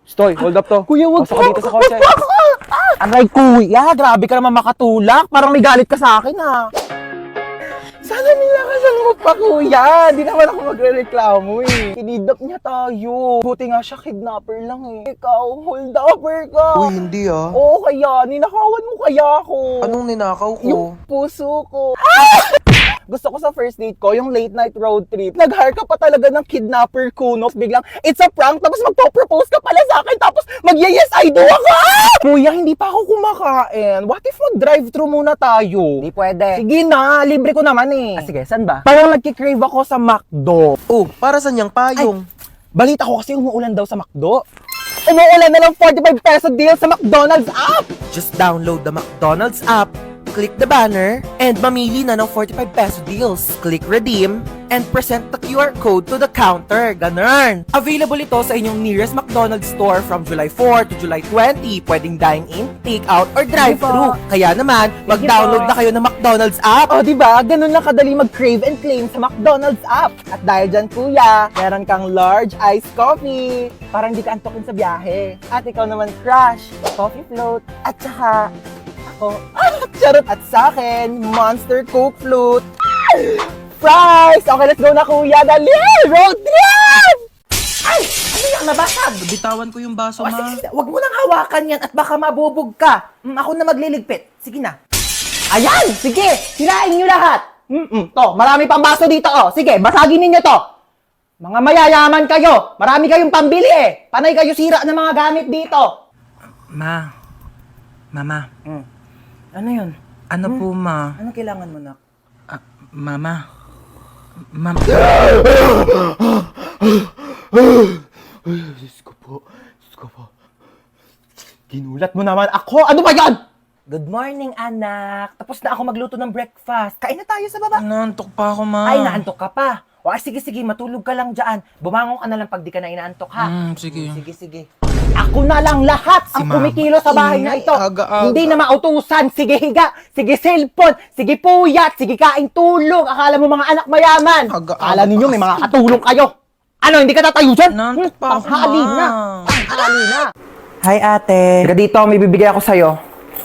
Stoy, hold up to. Kuya, wag Pasok ka dito sa kotse. Aray, kuya, grabe ka naman makatulak. Parang may galit ka sa akin, ha. Sana nilakasan mo pa, kuya. Di naman ako magre-reklamo, eh. Kinidnap niya tayo. Buti nga siya, kidnapper lang, eh. Ikaw, hold-upper ka. Uy, hindi ah. Oo, kaya. Ninakawan mo kaya ako. Anong ninakaw ko? Yung puso ko. Gusto ko sa first date ko, yung late night road trip. Nag-hire ka pa talaga ng kidnapper kuno. Biglang, it's a prank, tapos magpo-propose ka pala sa akin, tapos mag-yes I do ako. Kuya, hindi pa ako kumakain. What if mag-drive-thru muna tayo? Hindi pwede. Sige na, libre ko naman eh. Sige, saan ba? Parang nagkikrave ako sa McDo. Oh, para saan yung payong? Balita ko kasi umuulan daw sa McDo. Umuulan na lang 45 peso deal sa McDonald's app. Just download the McDonald's app, click the banner, and mamili na ng 45 peso deals. Click redeem, and present the QR code to the counter. Ganun! Available ito sa inyong nearest McDonald's store from July 4 to July 20. Pwedeng dine-in, take-out, or drive-thru. Kaya naman, mag-download na kayo ng McDonald's app. O, diba? Ganun lang kadali mag-crave and claim sa McDonald's app. At dahil dyan, kuya, meron kang large iced coffee. Parang di ka antokin sa biyahe. At ikaw naman, crush, coffee float, at saka ako, charot. At sa akin, Monster Coke Float. Fries! Okay, let's go na, kuya. Dali! Road trip! Ay! Ano yung nabasag? Bitawan ko yung baso, O, ma. sige, wag mo nang hawakan yan at baka mabubog ka. Ako na magliligpit. Sige na. Ayan! Sige! Sirain nyo lahat! To, marami pang baso dito, oh. Sige, basagin ninyo to. Mga mayayaman kayo. Marami kayong pambili, eh. Panay kayo sira ng mga gamit dito. Mama, Ano yun? ano po, ma? Anong kailangan mo, nak? Mama. Diyos ko po. Ginulat mo naman ako. Ano ba yan? Good morning, anak. Tapos na ako magluto ng breakfast. Kain na tayo sa baba. Naantok pa ako, ma. Ay, naantok ka pa. O, sige, matulog ka lang dyan. Bumangon ka na lang pag di ka na inaantok, ha? Sige. Sige. Ako na lang lahat ang Mama. kumikilo sa bahay na ito. Aga-aga. Hindi na mautusan. Sige, higa. Sige, cellphone. Sige, puyat. Sige, kain tulog. Akala mo mga anak mayaman. Aga-aga Akala ninyo pa may kasi. mga katulong kayo. Ano, hindi ka tatayo dyan? Naantok pa ako, Panghali Ma. na. Panghali na. Hi, ate. Halika dito, may bibigay ako sa'yo.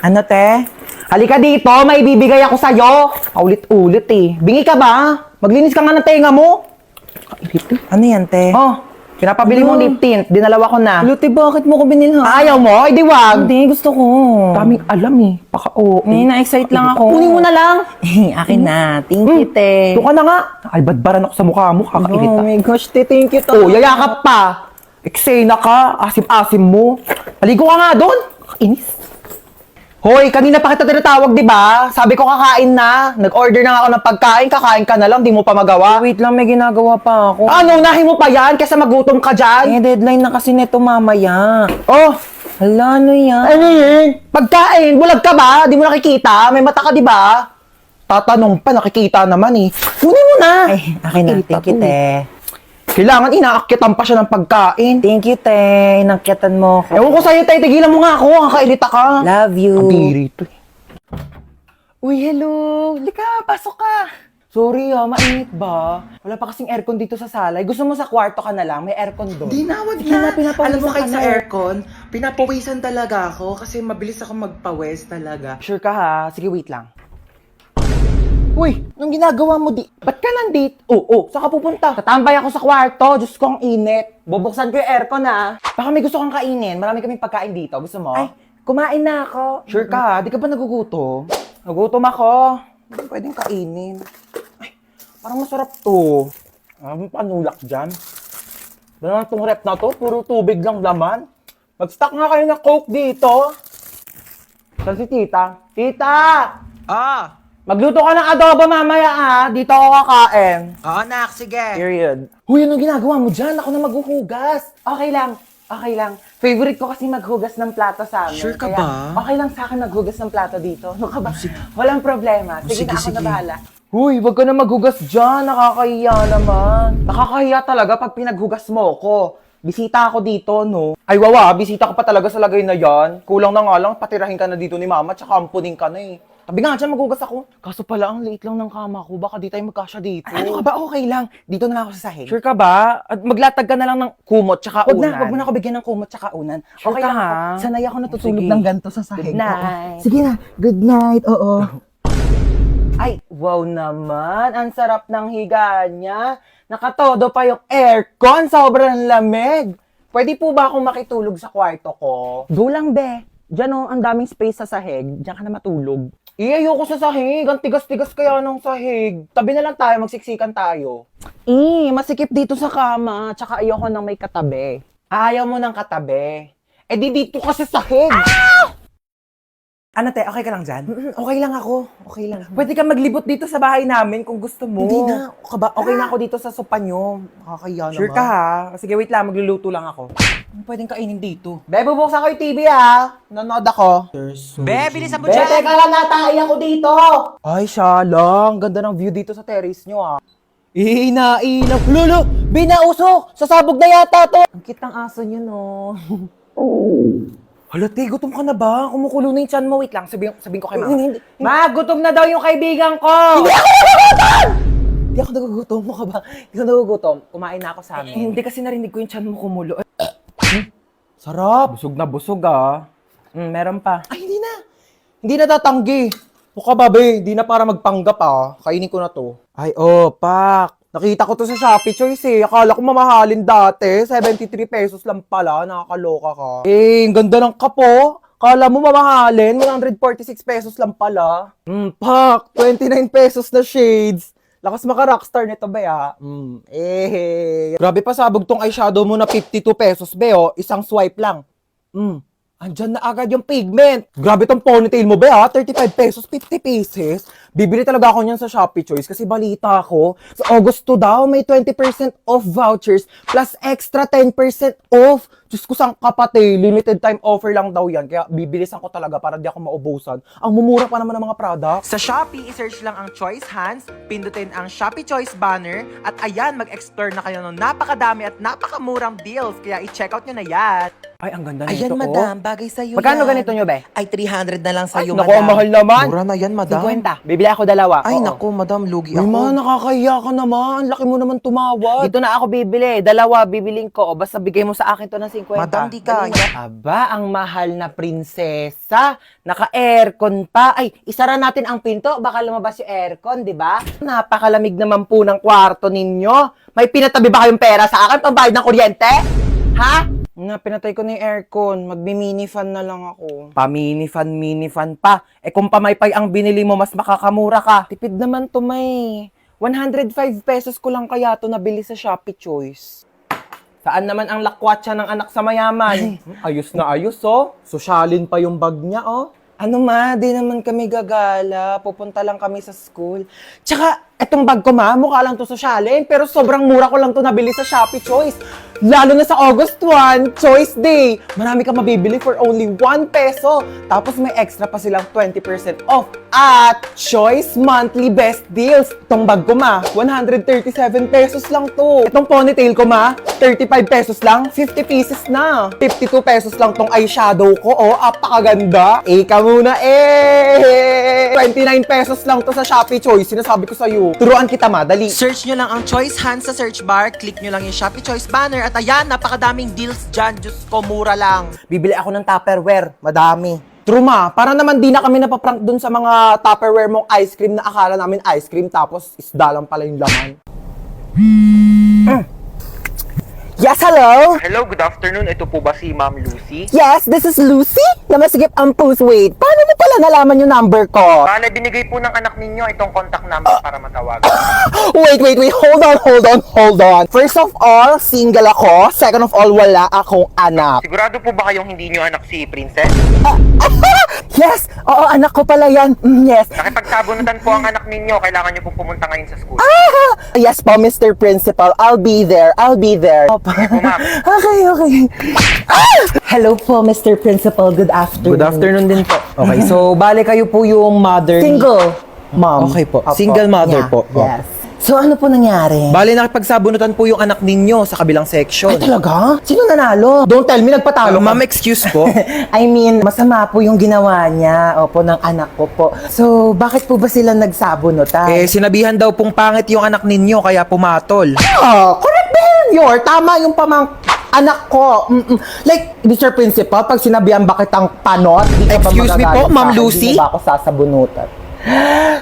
Ano, te? Halika dito, may bibigay ako sa'yo. Paulit-ulit eh. Bingi ka ba? Maglinis ka nga ng tenga mo. Ano yan, te? Oh, pinapabili mong lip tint. Dinalawa ko na. Luti, bakit mo ko binilhan? Ayaw mo? Ay, di wag. Hindi, gusto ko. Daming alam eh. Paka-oo. Na-excite lang ako. Kunin mo na lang. Akin na. Thank you, te. Doon ka na nga. Ay, badbaran ako sa mukha mo. Kakainit Oh ka. my gosh, te. Thank you, Oh, yayakap pa. Eksena ka. Asim-asim mo. Aligo ka nga doon. Kainis. Hoy, kanina pa kita tinatawag, di ba? Sabi ko kakain na. Nag-order na nga ako ng pagkain. Kakain ka na lang. Di mo pa magawa. Wait lang, may ginagawa pa ako. Ano, unahin mo pa yan? Kesa magutom ka dyan. Deadline na kasi neto mamaya. Oh, Hala, ano yan? ano yun? Pagkain, bulag ka ba? Di mo nakikita? May mata ka, di ba? Tatanong pa, nakikita naman eh. Kunin mo na. Ay, akin na. Irita Thank you, to. te. Kailangan inaakyatan pa siya ng pagkain. Thank you, te. Inakyatan mo ako. Ewan ko sa'yo, tay, tigilan mo nga ako. Kakailita ka. Love you. Ang dirito eh. Uy, hello. Lika, pasok ka. Sorry mainit ba? Wala pa kasing aircon dito sa salay. Gusto mo sa kwarto ka na lang? May aircon doon. Di na, wag Sige na, na. pinapawisan Alam mo, kahit ka sa na. aircon, pinapawisan talaga ako kasi mabilis ako magpawes talaga. Sure ka ha? Sige, wait lang. Uy, anong ginagawa mo di? Ba't ka nandito? Saan ka pupunta? Tatambay ako sa kwarto. Diyos ko, ang init. Bubuksan ko yung aircon ha. Baka may gusto kang kainin. Marami kaming pagkain dito. Gusto mo? Ay, kumain na ako. Sure ka ha? Di ka ba nagugutom? Nagutom ako. Hindi pwedeng kainin. Ay, parang masarap to. Ang panulak dyan. Ba naman tong rep na to? Puro tubig lang laman. Mag-stock nga kayo ng Coke dito. Saan si tita? Tita! Ah! Magluto ka ng adobo mamaya Dito ako kakain. Oo, nak, sige. Period. Huy, anong ginagawa mo dyan? Ako na maghuhugas. Okay lang. Favorite ko kasi maghugas ng plato sa amin. Sure ka Kaya, ba? okay lang sa akin maghugas ng plato dito. Ano ka ba? Walang problema. Sige, Sige, na ako sige. na bahala. Huy, wag ka na maghugas dyan. Nakakahiya naman. Nakakahiya talaga pag pinaghugas mo ko. Bisita ako dito, no? Ay, wawa, bisita ka pa talaga sa lagay na yan. Kulang na nga lang, patirahin ka na dito ni mama, tsaka ampunin ka na eh. Tabi nga dyan, magugas ako. Kaso pala, ang liit lang ng kama ko. Baka di tayo magkasya dito. Ano ka ba? Okay lang. Dito na lang ako sa sahig. Sure ka ba? At maglatag ka na lang ng kumot tsaka Wag unan. na, wag mo na ako bigyan ng kumot tsaka unan. Sure Okay ka, lang ha? ako. Sanay ako natutulog Sige. ng ganito sa sahig. Good night. Oo. Sige na. Good night. Oo. Ay, wow naman. Ang sarap ng higa niya. Nakatodo pa yung aircon. Sobrang lamig. Pwede po ba akong makitulog sa kwarto ko? Dulang, be. Diyan oh, ang daming space sa sahig. Diyan ka na matulog. Ayoko sa sahig. Ang tigas-tigas kaya ng sahig. Tabi na lang tayo, magsiksikan tayo. Masikip dito sa kama. Tsaka ayoko nang may katabi. Ayaw mo ng katabi. Eh di dito ka sa sahig. Ano te, okay ka lang dyan? Okay lang ako. Okay lang. Pwede ka maglibot dito sa bahay namin kung gusto mo. Hindi na. Okay na ako dito sa sopa nyo. Nakakaya naman. Sure ka ha? Sige, wait lang. Magluluto lang ako. Pwedeng kainin dito. Be, bubuksan ko yung TV ha. Nanonood ako. Be, bilisan mo Be, dyan! teka lang, natay ako dito. Ay, siya lang. Ganda ng view dito sa terrace nyo ah. Inainap. Lolo, binausok. Sasabog na yata to. Ang kitang aso niyo, no? Hala, te, gutom ka na ba? Kumukulo na yung chan mo. Wait lang, sabihin ko kay mama. Hindi Ma, gutom na daw yung kaibigan ko! ako nagugutom. Mo ka ba? Hindi ako nagugutom. Kumain na ako sa amin. Hindi kasi narinig ko yung chan mo kumulo. Sarap. Busog na busog ah. Meron pa. Ay, hindi na. Hindi na tatanggi. Mukha ba, be? Hindi na para magpanggap ah. Kainin ko na to. Ay, pak. Nakita ko to sa Shopee Choice eh. Akala ko mamahalin dati. 73 pesos lang pala. Nakakaloka ka. Eh, ang ganda ng kapo. Kala mo mamahalin. 146 pesos lang pala. Pak. 29 pesos na shades. Lakas maka-rockstar nito, be, ha? Grabe pa sabog tong eyeshadow mo na 52 pesos, be, oh. Isang swipe lang. Andyan na agad yung pigment. Grabe tong ponytail mo, be, ha? 35 pesos, 50 pieces. Bibili talaga ako niyan sa Shopee Choice kasi balita ko, sa August 2 daw, may 20% off vouchers plus extra 10% off. Diyos ko sang kapatid, limited time offer lang daw yan. Kaya bibilisan ko talaga para di ako maubusan. Ang mumura pa naman ng mga products. Sa Shopee, i-search lang ang Choice Hands, pindutin ang Shopee Choice banner, at ayan, mag-explore na kayo ng napakadami at napakamurang deals. Kaya i-check out nyo na yan. Ay, ang ganda Ayan, nito, madam, bagay sa'yo Magkano yan. ganito nyo, be? Ay, 300 na lang sa'yo, Naku, ang mahal naman. Mura na yan, madam. 50. Bibili ako dalawa. Ay, Oo. naku, madam, lugi Uy, ako. ma, nakakahiya ka naman. Laki mo naman tumawad. Dito na ako bibili. Dalawa, bibiling ko. O basta bigay mo sa akin to ng 50. Madam, di kaya. Aba, ang mahal na prinsesa. Naka-aircon pa. Ay, isara natin ang pinto. Baka lumabas yung aircon, di ba? Napakalamig naman po ng kwarto ninyo. May pinatabi ba kayong pera sa akin? Pambayad ng kuryente? Ha? Pinatay ko na yung aircon. Magmi-mini fan na lang ako. Mini fan pa. Eh kung pamaypay ang binili mo, mas makakamura ka. Tipid naman to, may. 105 pesos ko lang kaya to nabili sa Shopee Choice. Saan naman ang lakwatsa ng anak sa mayaman? Ayos na ayos, oh. Sosyalin pa yung bag niya, oh. Ano ma, di naman kami gagala. Pupunta lang kami sa school. Tsaka, etong bag ko ma, mukha lang to sosyalin. Pero sobrang mura ko lang to nabili sa Shopee Choice. Lalo na sa August 1, Choice Day. Marami ka mabibili for only 1 peso. Tapos may extra pa silang 20% off. At Choice Monthly Best Deals. Itong bag ko ma, 137 pesos lang to. Itong ponytail ko ma, 35 pesos lang, 50 pieces na. 52 pesos lang tong eyeshadow ko, oh, apakaganda. Ika muna, 29 pesos lang to sa Shopee Choice, sinasabi ko sa'yo. Turuan kita ma, dali. Search nyo lang ang Choice Hands sa search bar, click nyo lang yung Shopee Choice banner, at ayan, napakadaming deals dyan. Diyos ko, mura lang. Bibili ako ng Tupperware, madami. True ma, para naman di na kami napaprank dun sa mga Tupperware mong ice cream na akala namin ice cream tapos isda lang pala yung laman. Yes, hello? Hello, good afternoon. Ito po ba si Ma'am Lucy? Yes, this is Lucy, na masigip ang post weight. Paano mo pala nalaman yung number ko? Bale, binigay po ng anak ninyo itong contact number para matawagan. Wait, hold on. First of all, single ako. Second of all, wala akong anak. Sigurado po ba kayong hindi nyo anak si Princess? Yes! Oo, anak ko pala yan. Yes. Nakipagsabunutan po ang anak ninyo. Kailangan nyo po pumunta ngayon sa school. Yes po, Mr. Principal. I'll be there. Sige po, ma'am. Okay. Hello po, Mr. Principal. Good afternoon. Good afternoon din po. Okay, so bale kayo po yung mother. Single. Mom. Okay po. Opo. Single mother Yeah. po. Oh. Yes. So ano po nangyari? Bale, nakipagsabunutan po yung anak ninyo sa kabilang section. Ay talaga? Sino nanalo? Don't tell me, nagpatalo ka. Ma'am, excuse po. I mean, masama po yung ginawa niya, opo, ng anak ko po. So, bakit po ba sila nagsabunutan? Sinabihan daw pong pangit yung anak ninyo, kaya pumatol. Oh, correct behavior. Tama yung anak ko. Like, Mr. Principal, pag sinabihan bakit ang panot, di ka ba Excuse me po, magagalit Ma'am sa akin? Lucy? Di ba ako sasabunutan?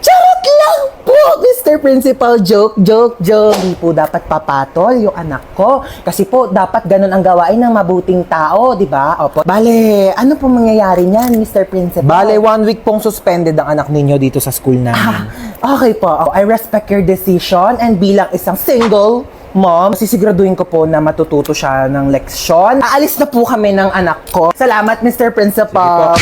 Charot lang po, Mr. Principal. Joke. Hindi po dapat papatol yung anak ko. Kasi po, dapat ganun ang gawain ng mabuting tao, di ba? Opo. Bale, ano po mangyayari niyan, Mr. Principal? Bale, 1 week pong suspended ang anak ninyo dito sa school namin. Okay po. I respect your decision and bilang isang single mom, sisiguraduhin ko po na matututo siya ng leksyon. Aalis na po kami ng anak ko. Salamat, Mr. Principal.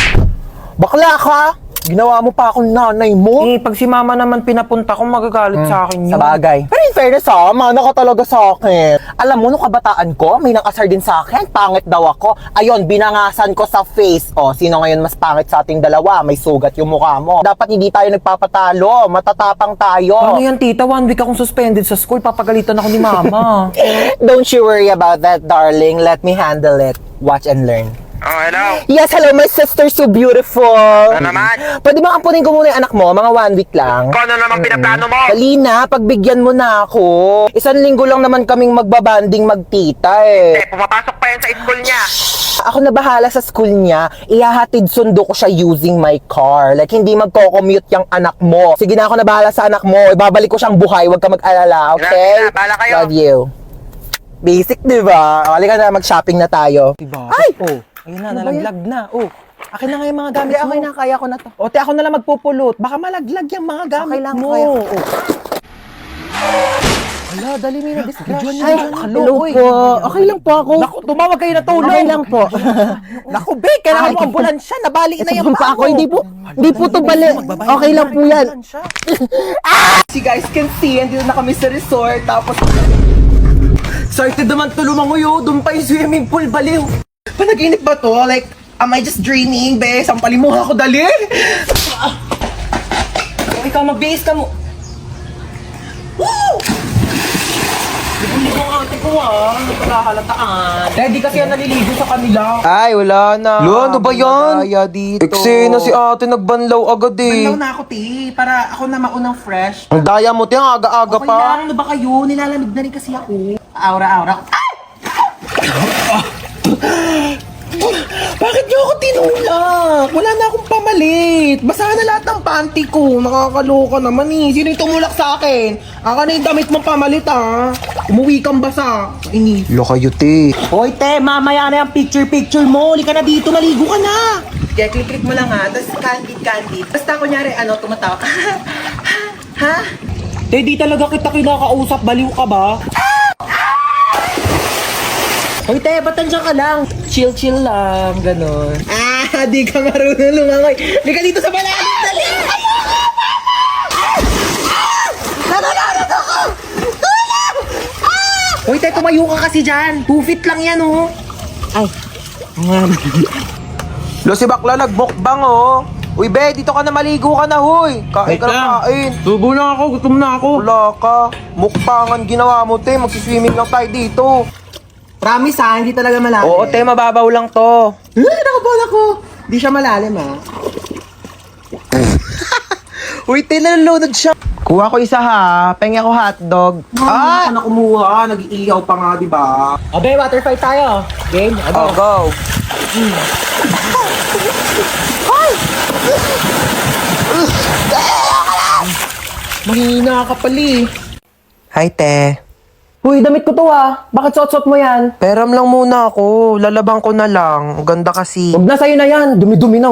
Bakla ka! Ginawa mo pa akong nanay mo. Pag si mama naman pinapunta ko, magagalit sa akin yun. Sa bagay. Pero in fairness mana ka talaga sa akin. Alam mo, nung kabataan ko, may nakasar din sa akin. Pangit daw ako. Ayun, binangasan ko sa face. O, sino ngayon mas pangit sa ating dalawa? May sugat yung mukha mo. Dapat hindi tayo nagpapatalo. Matatapang tayo. Ano yan, tita? 1 week akong suspended sa school. Papagalitan ako ni mama. Don't you worry about that, darling. Let me handle it. Watch and learn. Oh, hello. Yes, hello, my sister, so beautiful. Ano naman? Pwede ba ampunin ko muna yung anak mo? Mga 1 week lang. Kung ano naman pinaplano mo? Dali na, pagbigyan mo na ako. 1 linggo lang naman kaming magbabanding magtita Pumapasok pa yan sa school niya. Ako na bahala sa school niya. Ihahatid sundo ko siya using my car. Like, hindi magko-commute yung anak mo. Sige na, ako na bahala sa anak mo. Ibabalik ko siyang buhay. Huwag ka mag-alala, okay? Sige na, bahala kayo. Love you. Basic, di ba? Halika na, mag-shopping na tayo. Diba? Ay! Oh, ayun na, Ano ba nalaglag na. Oh, akin na nga yung mga gamit Hindi, mo. okay na, kaya ko na to. O, te, ako na lang magpupulot. Baka malaglag yung mga gamit Okay lang, mo. kaya ko. Oh. Hala, dali mo na disgrasya. Ay, hello po. Okay lang po ako. Naku, tumawag kayo na tulong. Okay lang po. Naku, Bek, kailangan Ay, mo ambulansya. Nabali na yung pa ako, hindi po to bali. Okay lang po yan. You guys can see, andito na kami sa resort. Tapos, excited naman to lumanguyo. Doon pa yung swimming pool, baliw. Panaginip ba to? Like, am I just dreaming, be? Sampalin mo ako, dali. Ikaw, mag-base ka mo. Woo! Ligo-ligo ang ate ko, Nagpakahalataan. Ready kasi yan naliligo sa kanila. Ay, wala na. Lo, ano ba yan? Daya dito. Eksena si ate, nagbanlaw agad eh. Banlaw na ako, ti. Para ako na maunang fresh. Ang daya mo, te, ang aga-aga Okay pa. lang, ano ba kayo? Nilalamig na rin kasi ako. Aura-aura. Bakit niyo ako tinulak? Wala na akong pamalit. Basa na lahat ng panty ko. Nakakaloka naman eh. Sino yung tumulak sa akin? Aka na yung damit mong pamalit ah. Umuwi kang basa. Ini. Lo kayo, te. Hoy te, mamaya na yung picture mo. Uli ka na dito, maligo ka na. Kaya click mo lang ha, tapos candid. Basta kunyari, tumatawa ka. Ha? Te, di talaga kita kinakausap. Baliw ka ba? Hoy te, ba't nandiyan ka lang? Chill lang, ganon. Di ka marunong lumangoy. Di ka dito sa malalim, dali! Nananarad ako! Tulong! Hoy te, tumayo ka kasi dyan. 2 feet lang yan, oh. Ay. Lo, si bakla nagmukbang, oh. Uy, be, dito ka na maligo ka na, huy. Kain ka na kain. Tubo na ako, gutom na ako. Wala ka. Mukbangan ginawa mo, te. Magsiswimming lang tayo dito. Promise ha, hindi talaga malalim. Oo, te, mababaw lang to. Nakabala ko. Di siya malalim ha. Uy, te, nalulunod siya. Kuha ko isa ha. Pengi ako hotdog. Ay! Ano na kumuha? Nag-iiyaw pa nga, di ba? Abe, water fight tayo. Game? Oh, go. Mahina ka pali. Hi, te. Uy, damit ko to Bakit suot-suot mo yan? Peram lang muna ako. Lalabang ko na lang. Ang ganda kasi. Huwag na sa'yo na yan. Dumi-dumi na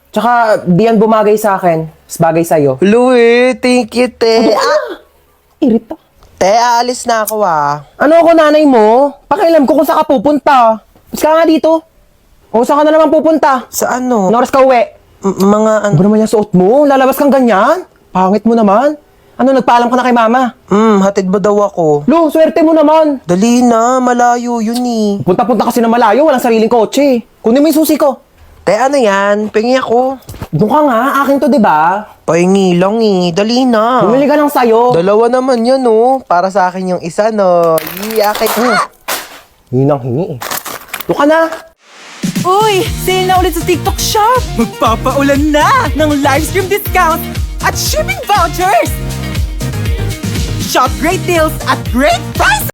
Tsaka, di yan bumagay sa akin. Mas bagay sa'yo. Louie, thank you, te. Irita. Te, aalis na ako Ano ako nanay mo? Pakialam ko kung saan ka pupunta. Mas ka nga dito. O saan ka na naman pupunta? Sa ano? Ano oras ka uwi? Mga ano? Ano ba naman yung suot mo? Lalabas kang ganyan? Pangit mo naman. Ano, nagpaalam ka na kay mama? Hatid ba daw ako? Lo, swerte mo naman. Dali na, malayo yun eh. Punta-punta kasi na malayo, walang sariling kotse. Kunin mo yung susi ko. Te, ano yan? Pengi ako. Doon ka nga, akin to, di ba? Pahingi lang eh. Dali na. Bumili ka ng sayo. Dalawa naman yan, oh. Para sa akin yung isa, no. Akin. Hingi ng hingi eh. Doon ka na. Uy! Sale na ulit sa TikTok Shop! Magpapaulan na ng livestream discounts at shipping vouchers! Shop great deals at great prices!